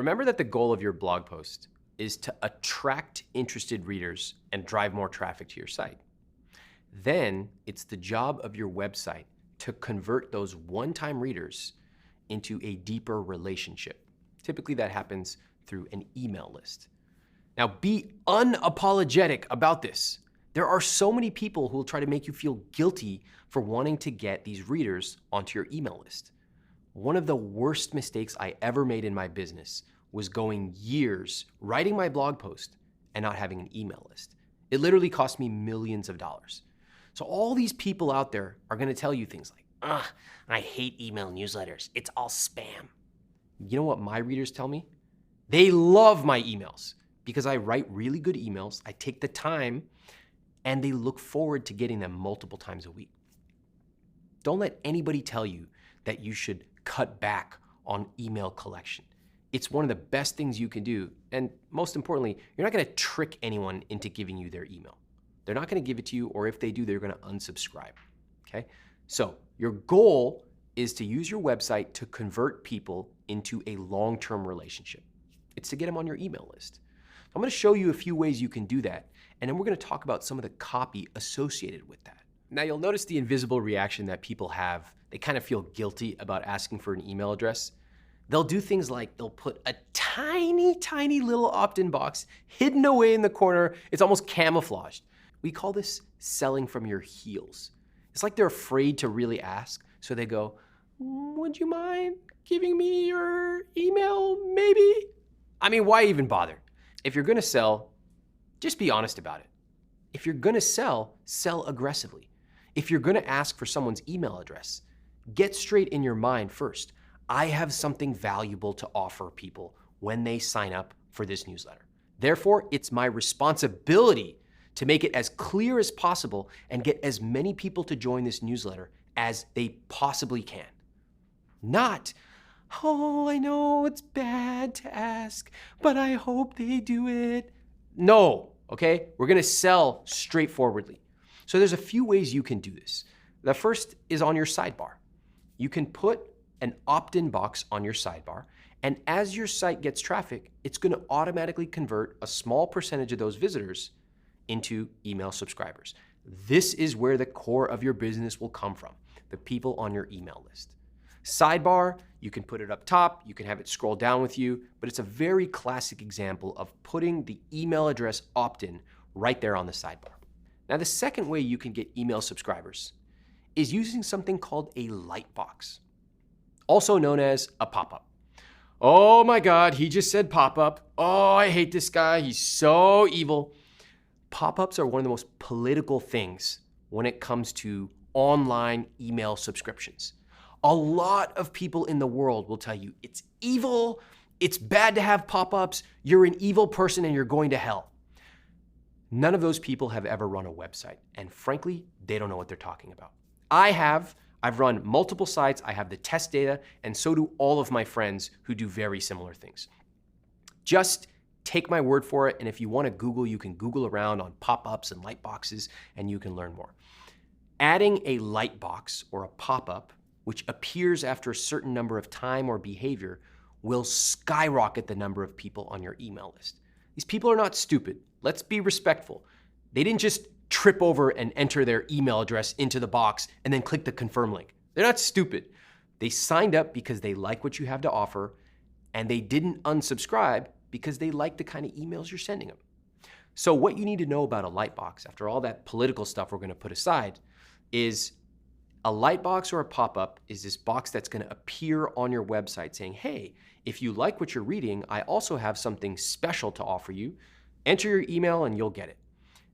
Remember that the goal of your blog post is to attract interested readers and drive more traffic to your site. Then it's the job of your website to convert those one-time readers into a deeper relationship. Typically that happens through an email list. Now be unapologetic about this. There are so many people who will try to make you feel guilty for wanting to get these readers onto your email list. One of the worst mistakes I ever made in my business was going years writing my blog post and not having an email list. It literally cost me millions of dollars. So all these people out there are gonna tell you things like, I hate email newsletters. It's all spam. You know what my readers tell me? They love my emails because I write really good emails, I take the time, and they look forward to getting them multiple times a week. Don't let anybody tell you that you should cut back on email collection. It's one of the best things you can do. And most importantly, you're not gonna trick anyone into giving you their email. They're not gonna give it to you, or if they do, they're gonna unsubscribe, okay? So your goal is to use your website to convert people into a long-term relationship. It's to get them on your email list. I'm gonna show you a few ways you can do that, and then we're gonna talk about some of the copy associated with that. Now you'll notice the invisible reaction that people have. They kind of feel guilty about asking for an email address. They'll do things like they'll put a tiny, tiny little opt-in box hidden away in the corner. It's almost camouflaged. We call this selling from your heels. It's like they're afraid to really ask, so they go, would you mind giving me your email, maybe? I mean, why even bother? If you're gonna sell, just be honest about it. If you're gonna sell aggressively. If you're gonna ask for someone's email address, get straight in your mind first. I have something valuable to offer people when they sign up for this newsletter. Therefore, it's my responsibility to make it as clear as possible and get as many people to join this newsletter as they possibly can. Not, oh, I know it's bad to ask, but I hope they do it. No, okay? We're gonna sell straightforwardly. So there's a few ways you can do this. The first is on your sidebar. You can put an opt-in box on your sidebar, and as your site gets traffic, it's gonna automatically convert a small percentage of those visitors into email subscribers. This is where the core of your business will come from, the people on your email list. Sidebar, you can put it up top, you can have it scroll down with you, but it's a very classic example of putting the email address opt-in right there on the sidebar. Now, the second way you can get email subscribers is using something called a lightbox, also known as a pop-up. Oh my God, he just said pop-up. Oh, I hate this guy, he's so evil. Pop-ups are one of the most political things when it comes to online email subscriptions. A lot of people in the world will tell you it's evil, it's bad to have pop-ups, you're an evil person and you're going to hell. None of those people have ever run a website, and frankly, they don't know what they're talking about. I've run multiple sites, I have the test data, and so do all of my friends who do very similar things. Just take my word for it, and if you want to Google, you can Google around on pop-ups and light boxes, and you can learn more. Adding a light box or a pop-up, which appears after a certain number of time or behavior, will skyrocket the number of people on your email list. These people are not stupid. Let's be respectful. They didn't just trip over and enter their email address into the box and then click the confirm link. They're not stupid. They signed up because they like what you have to offer, and they didn't unsubscribe because they like the kind of emails you're sending them. So what you need to know about a lightbox, after all that political stuff we're gonna put aside, is a lightbox or a pop-up is this box that's gonna appear on your website saying, hey, if you like what you're reading, I also have something special to offer you. Enter your email and you'll get it.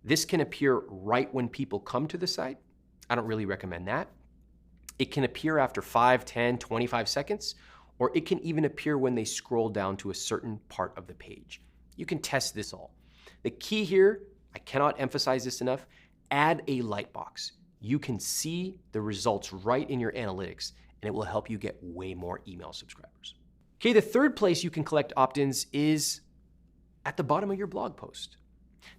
This can appear right when people come to the site. I don't really recommend that. It can appear after 5, 10, 25 seconds, or it can even appear when they scroll down to a certain part of the page. You can test this all. The key here, I cannot emphasize this enough, add a lightbox. You can see the results right in your analytics, and it will help you get way more email subscribers. Okay, the third place you can collect opt-ins is at the bottom of your blog post.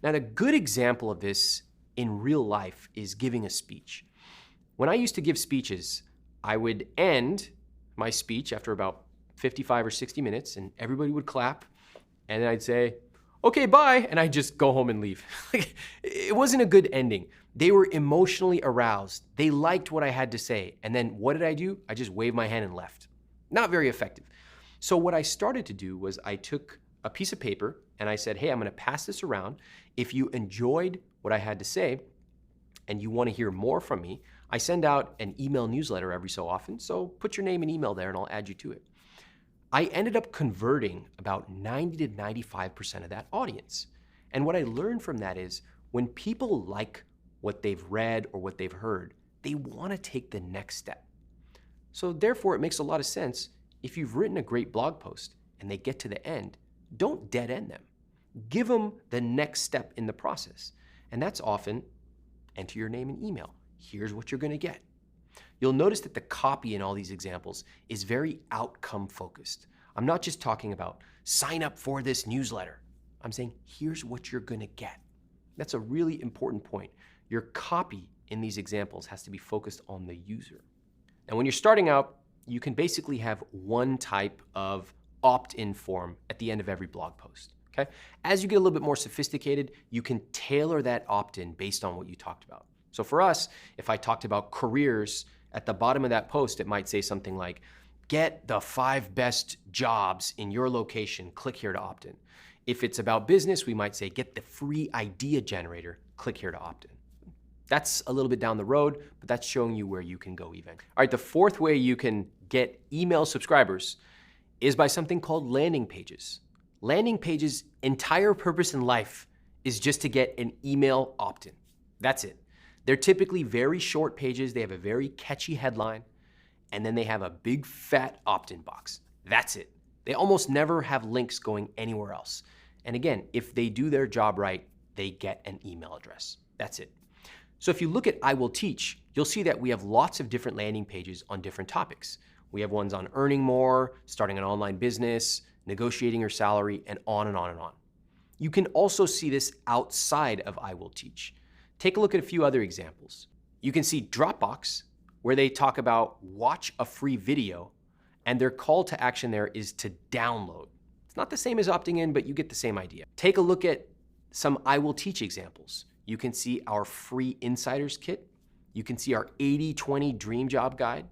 Now, the good example of this in real life is giving a speech. When I used to give speeches, I would end my speech after about 55 or 60 minutes, and everybody would clap, and then I'd say, okay, bye, and I'd just go home and leave. It wasn't a good ending. They were emotionally aroused. They liked what I had to say, and then what did I do? I just waved my hand and left. Not very effective. So what I started to do was I took a piece of paper and I said, hey, I'm gonna pass this around. If you enjoyed what I had to say and you wanna hear more from me, I send out an email newsletter every so often, so put your name and email there and I'll add you to it. I ended up converting about 90 to 95% of that audience. And what I learned from that is when people like what they've read or what they've heard, they wanna take the next step. So therefore, it makes a lot of sense if you've written a great blog post and they get to the end, don't dead end them. Give them the next step in the process. And that's often enter your name and email. Here's what you're gonna get. You'll notice that the copy in all these examples is very outcome focused. I'm not just talking about sign up for this newsletter. I'm saying here's what you're gonna get. That's a really important point. Your copy in these examples has to be focused on the user. And when you're starting out, you can basically have one type of opt-in form at the end of every blog post, okay? As you get a little bit more sophisticated, you can tailor that opt-in based on what you talked about. So for us, if I talked about careers, at the bottom of that post, it might say something like, get the 5 best jobs in your location, click here to opt in. If it's about business, we might say, get the free idea generator, click here to opt in. That's a little bit down the road, but that's showing you where you can go even. All right, the fourth way you can get email subscribers is by something called landing pages. Landing pages' entire purpose in life is just to get an email opt-in. That's it. They're typically very short pages. They have a very catchy headline, and then they have a big fat opt-in box. That's it. They almost never have links going anywhere else. And again, if they do their job right, they get an email address. That's it. So if you look at I Will Teach, you'll see that we have lots of different landing pages on different topics. We have ones on earning more, starting an online business, negotiating your salary, and on and on and on. You can also see this outside of I Will Teach. Take a look at a few other examples. You can see Dropbox, where they talk about watch a free video, and their call to action there is to download. It's not the same as opting in, but you get the same idea. Take a look at some I Will Teach examples. You can see our free insiders kit. You can see our 80-20 dream job guide,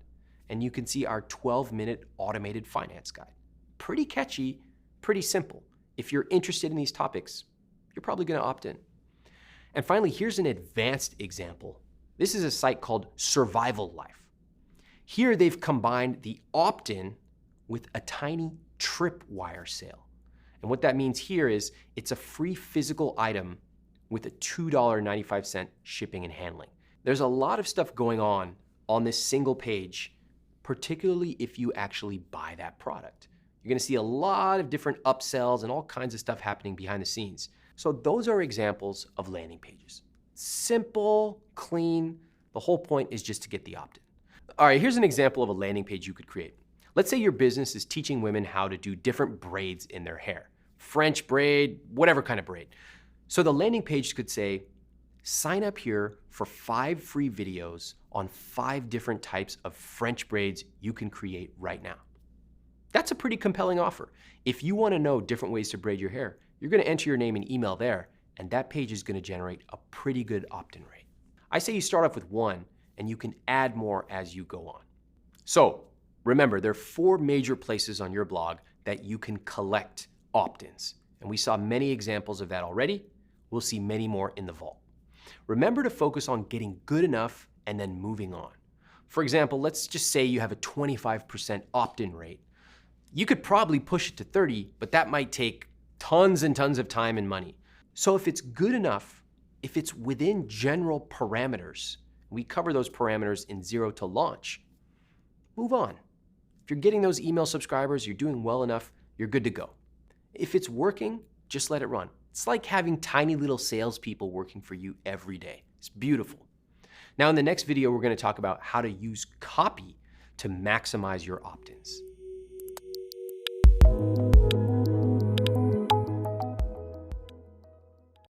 and you can see our 12-minute automated finance guide. Pretty catchy, pretty simple. If you're interested in these topics, you're probably gonna opt in. And finally, here's an advanced example. This is a site called Survival Life. Here they've combined the opt-in with a tiny tripwire sale. And what that means here is it's a free physical item with a $2.95 shipping and handling. There's a lot of stuff going on this single page, particularly if you actually buy that product. You're gonna see a lot of different upsells and all kinds of stuff happening behind the scenes. So those are examples of landing pages. Simple, clean, the whole point is just to get the opt-in. All right, here's an example of a landing page you could create. Let's say your business is teaching women how to do different braids in their hair. French braid, whatever kind of braid. So the landing page could say, sign up here for 5 free videos on 5 different types of French braids you can create right now. That's a pretty compelling offer. If you want to know different ways to braid your hair, you're going to enter your name and email there, and that page is going to generate a pretty good opt-in rate. I say you start off with 1, and you can add more as you go on. So remember, there are 4 major places on your blog that you can collect opt-ins, and we saw many examples of that already. We'll see many more in the vault. Remember to focus on getting good enough and then moving on. For example, let's just say you have a 25% opt-in rate. You could probably push it to 30, but that might take tons and tons of time and money. So if it's good enough, if it's within general parameters, we cover those parameters in 0 to launch, move on. If you're getting those email subscribers, you're doing well enough, you're good to go. If it's working, just let it run. It's like having tiny little salespeople working for you every day. It's beautiful. Now in the next video, we're going to talk about how to use copy to maximize your opt-ins.